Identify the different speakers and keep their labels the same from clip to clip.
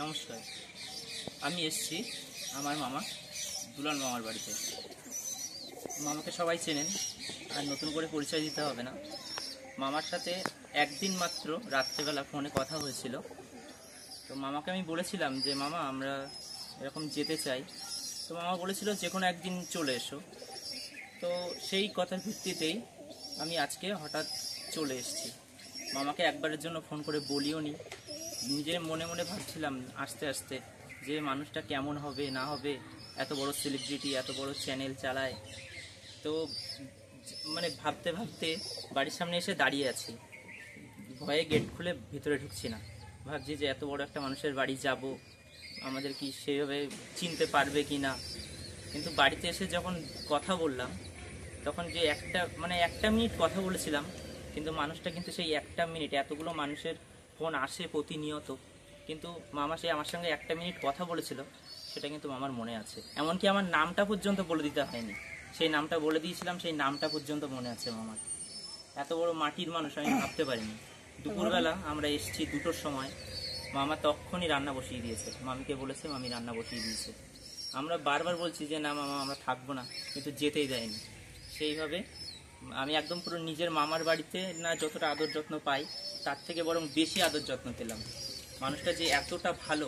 Speaker 1: নমস্কার, আমি এসেছি আমার মামা দুলাল মামার বাড়িতে। মামাকে সবাই চেনেন, আর নতুন করে পরিচয় দিতে হবে না। মামার সাথে একদিন মাত্র রাত্রেবেলা ফোনে কথা হয়েছিল। তো মামাকে আমি বলেছিলাম যে মামা আমরা এরকম যেতে চাই। তো মামা বলেছিল যে কোনো একদিন চলে এসো। তো সেই কথার ভিত্তিতেই আমি আজকে হঠাৎ চলে এসেছি। মামাকে একবারের জন্য ফোন করে বলিও নি, নিজের মনে মনে ভাবছিলাম আস্তে আস্তে যে মানুষটা কেমন হবে না হবে, এত বড় সেলিব্রিটি, এত বড় চ্যানেল চালায়। তো মানে ভাবতে ভাবতে বাড়ির সামনে এসে দাঁড়িয়ে আছি, ভয়ে গেট খুলে ভিতরে ঢুকছি না। ভাবছি যে এত বড় একটা মানুষের বাড়ি যাব, আমাদের কি সেভাবে চিনতে পারবে কি না। কিন্তু বাড়িতে এসে যখন কথা বললাম, তখন যে একটা মিনিট কথা বলেছিলাম, কিন্তু মানুষটা কিন্তু সেই একটা মিনিট, এতগুলো মানুষের ফোন আসে প্রতিনিয়ত, কিন্তু মামা সেই আমার সঙ্গে একটা মিনিট কথা বলেছিল, সেটা কিন্তু মামার মনে আছে। এমনকি আমার নামটা পর্যন্ত বলে দিতে হয়নি, সেই নামটা বলে দিয়েছিলাম, সেই নামটা পর্যন্ত মনে আছে মামার। এত বড় মাটির মানুষ আমি ভাবতে পারিনি। দুপুরবেলা আমরা এসেছি 2টোর সময়, মামা তখনই রান্না বসিয়ে দিয়েছে। মামিকে বলেছে, মামি রান্না বসিয়ে দিয়েছে। আমরা বারবার বলছি যে না মামা আমরা থাকবো না, কিন্তু যেতেই দেয়নি। সেইভাবে আমি একদম পুরো নিজের মামার বাড়িতে না যতটা আদর যত্ন পাই, তার থেকে বরং বেশি আদর যত্ন পেলাম। মানুষটা যে এতটা ভালো,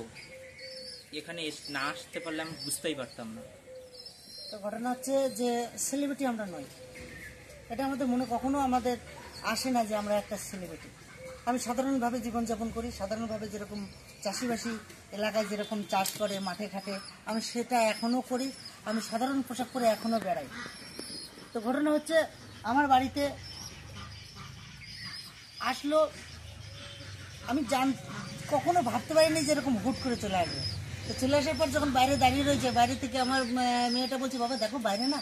Speaker 1: এখানে না আসতে পারলে আমি বুঝতেই পারতাম না।
Speaker 2: তো ঘটনা হচ্ছে যে সেলিব্রিটি আমরা নই, এটা আমাদের মনে কখনো আমাদের আসে না যে আমরা একটা সেলিব্রিটি। আমি সাধারণভাবে জীবনযাপন করি, সাধারণভাবে যেরকম চাষিবাসী এলাকায় যেরকম চাষ করে মাঠে ঘাটে, আমি সেটা এখনও করি। আমি সাধারণ পোশাক পরে এখনও বেড়াই। তো ঘটনা হচ্ছে আমার বাড়িতে আসলো, আমি কখনো ভাবতে পারিনি যে এরকম হুট করে চলে আসবে। তো চলে আসার পর যখন বাইরে দাঁড়িয়ে রয়েছে, বাইরে থেকে আমার মেয়েটা বলছে বাবা দেখো বাইরে না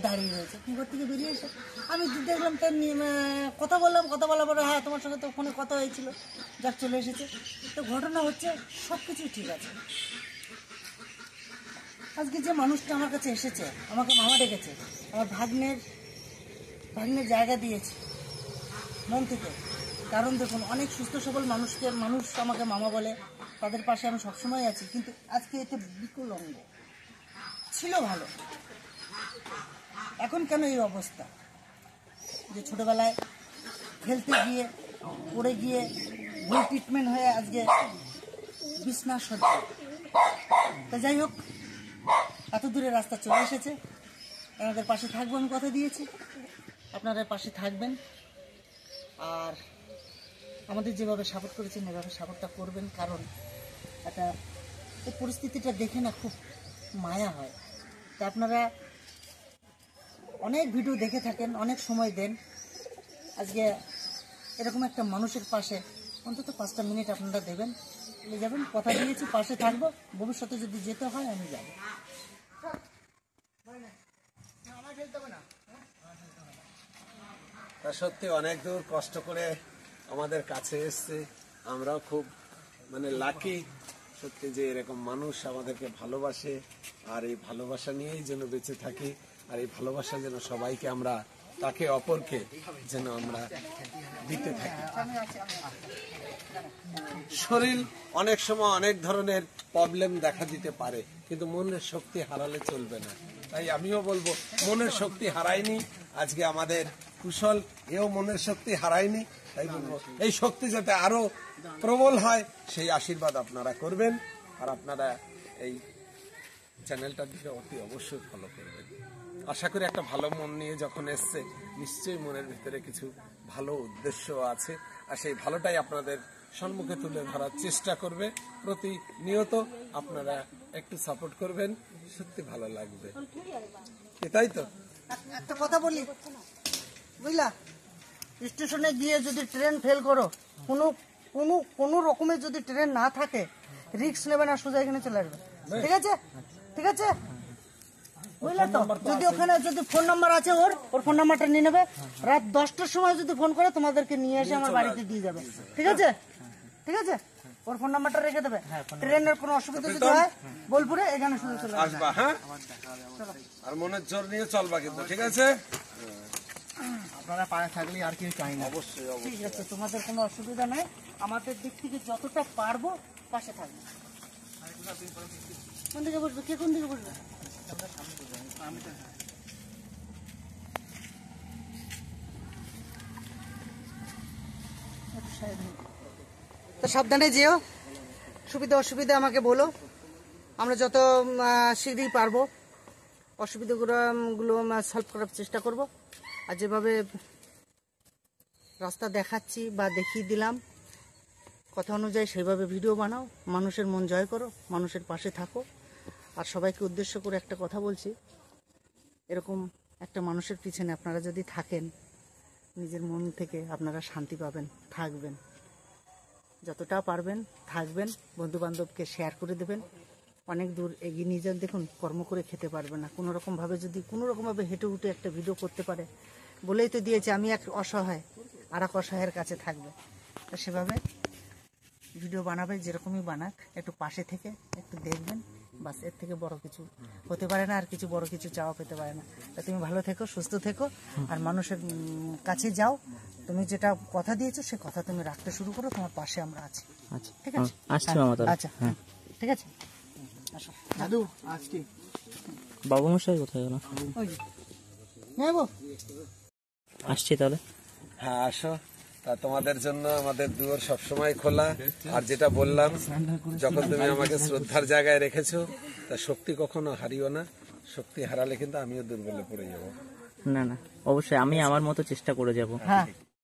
Speaker 2: দাঁড়িয়ে রয়েছে, কি ঘর থেকে বেরিয়ে এসে আমি দেখলাম তার কথা বলার পরে হ্যাঁ তোমার সঙ্গে তো ফোনে কথা হয়েছিল, যাক চলে এসেছে। তো ঘটনা হচ্ছে সব কিছুই ঠিক আছে। আজকে যে মানুষটা আমার কাছে এসেছে, আমাকে মামা ডেকেছে, আমার ভাগ্নের জায়গা দিয়েছে মন থেকে। কারণ দেখুন, অনেক সুস্থ সবল মানুষ আমাকে মামা বলে, তাদের পাশে আমি সবসময় আছি। কিন্তু আজকে এতে বিকলাঙ্গ ছিল ভালো, এখন কেন এই অবস্থা? যে ছোটবেলায় খেলতে গিয়ে পড়ে গিয়ে ভুল ট্রিটমেন্ট হয়ে আজকে বিছনা সজ্জা। তা যাই হোক, এত দূরে রাস্তা চলে এসেছে, আমাদের পাশে থাকবো, আমি কথা দিয়েছি আপনারা পাশে থাকবেন। আর আমাদের যেভাবে সাপোর্ট করেছেন এভাবে সাপোর্টটা করবেন, কারণ এই পরিস্থিতিটা দেখে না খুব মায়া হয়। তা আপনারা অনেক ভিডিও দেখে থাকেন, অনেক সময় দেন, আজকে এরকম একটা মানুষের পাশে অন্তত 5টা মিনিট আপনারা দেবেন, যাবেন। কথা দিয়েছি পাশে থাকবো, ভবিষ্যতে যদি যেতে হয় আমি যাব।
Speaker 3: সত্যি অনেক দূর কষ্ট করে আমাদের কাছে এসছে, আমরাও খুব লাকি সত্যি যে এরকম মানুষ আমাদেরকে ভালোবাসে। আর এই ভালোবাসা নিয়েই যেন বেঁচে থাকি, আর এই ভালোবাসা যেন সবাইকে আমরা তাকে অপরকে যেন আমরা দিতে থাকি। শরীর অনেক সময় অনেক ধরনের প্রবলেম দেখা দিতে পারে, কিন্তু মনের শক্তি হারালে চলবে না। তাই আমিও বলবো মনের শক্তি হারায়নি আজকে আমাদের কুশল, এও মনের শক্তি হারায়নি। তাই বলবো এই শক্তি যাতে আরো প্রবল হয় সেই আশীর্বাদ আপনারা করবেন। আর আপনারা এই চ্যানেলটার দিকে অতি অবশ্যই ফলো করবেন। আশা করি একটা ভালো মন নিয়ে যখন এসছে, নিশ্চয়ই মনের ভিতরে কিছু ভালো উদ্দেশ্য আছে, আর সেই ভালোটাই আপনাদের সম্মুখে তুলে ধরার চেষ্টা করবে। প্রতিনিয়ত আপনারা একটু সাপোর্ট করবেন, সত্যি ভালো লাগবে। এটাই তো
Speaker 2: একটা কথা বলি, বুঝলা, স্টেশনে গিয়ে যদি ট্রেন ফেল করো, কোনো রকমের যদি ট্রেন না থাকে, রিস্ক নেবে না, সোজা এখানে চলে আসবে। ঠিক আছে, ঠিক আছে, বুঝলে তো? যদি ওখানে যদি ফোন নাম্বার আছে, ওর ফোন নাম্বারটা নিয়ে নেবে। রাত 10টার সময় যদি ফোন করে তোমাদেরকে নিয়ে এসে আমার বাড়িতে দিয়ে যাবে। ঠিক আছে, ঠিক আছে, ওর ফোন নাম্বারটা রেখে দেবে। ট্রেনের কোনো অসুবিধা যদি হয় বোলপুরে এখানে শুধু চলে আসবা।
Speaker 3: হ্যাঁ, আর মনের জোর নিয়ে চলবা কিন্তু। ঠিক আছে,
Speaker 2: আপনারা পায়ে থাকলে আর কেউ চাই না।
Speaker 3: অবশ্যই
Speaker 2: ঠিক আছে, তোমাদের কোনো অসুবিধা নাই। আমাদের দিক থেকে যতটা পারবো পাশে থাকবে। কোন দিকে বসবে, কে কোন দিকে বসবে? তো সাবধানে যেও, সুবিধা অসুবিধা আমাকে বলো, আমরা যত শীঘ্রই পারবো অসুবিধাগুলো সলভ করার চেষ্টা করব। আর যেভাবে রাস্তা দেখাচ্ছি বা দেখিয়ে দিলাম কথা অনুযায়ী সেইভাবে ভিডিও বানাও, মানুষের মন জয় করো, মানুষের পাশে থাকো। আর সবাইকে উদ্দেশ্য করে একটা কথা বলছি, এরকম একটা মানুষের পিছনে আপনারা যদি থাকেন, নিজের মন থেকে আপনারা শান্তি পাবেন, থাকবেন, যতটা পারবেন থাকবেন, বন্ধুবান্ধবকে শেয়ার করে দেবেন, অনেক দূর এগিয়ে নিয়ে যান। দেখুন, কর্ম করে খেতে পারবে না, কোনোরকমভাবে যদি কোনোরকমভাবে হেঁটে উঠে একটা ভিডিও করতে পারে, বলেই তো দিয়েছে আমি এক অসহায়, আর এক অসহায়ের কাছে থাকবে। তো সেভাবে ভিডিও বানাবে, যেরকমই বানাক, একটু পাশে থেকে একটু দেখবেন, বাস, এর থেকে বড় কিছু হতে পারে না, আর কিছু বড় কিছু চাওয়া পেতে পারে না। তা তুমি ভালো থেকো, সুস্থ থেকো, আর মানুষের কাছে যাও, তুমি যেটা কথা দিয়েছো সে কথা তুমি রাখতে শুরু করো, তোমার পাশে আমরা আছি।
Speaker 4: আচ্ছা,
Speaker 2: ঠিক আছে?
Speaker 4: আসছি মামা তাহলে।
Speaker 2: আচ্ছা, ঠিক আছে, আসো দাদু। আজকে
Speaker 4: বাবু মশাই কোথায় গেল?
Speaker 2: ওই যে নেবো।
Speaker 4: আসছি তাহলে।
Speaker 3: হ্যাঁ, আসো। তা তোমাদের জন্য আমাদের দুয়ার সবসময় খোলা। আর যেটা বললাম, যখন তুমি আমাকে শ্রদ্ধার জায়গায় রেখেছো, তা শক্তি কখনো হারিও না। শক্তি হারালে কিন্তু আমিও দুর্বলে পড়ে যাবো।
Speaker 4: না না, অবশ্যই আমি আমার মতো চেষ্টা করে যাব।
Speaker 2: হ্যাঁ।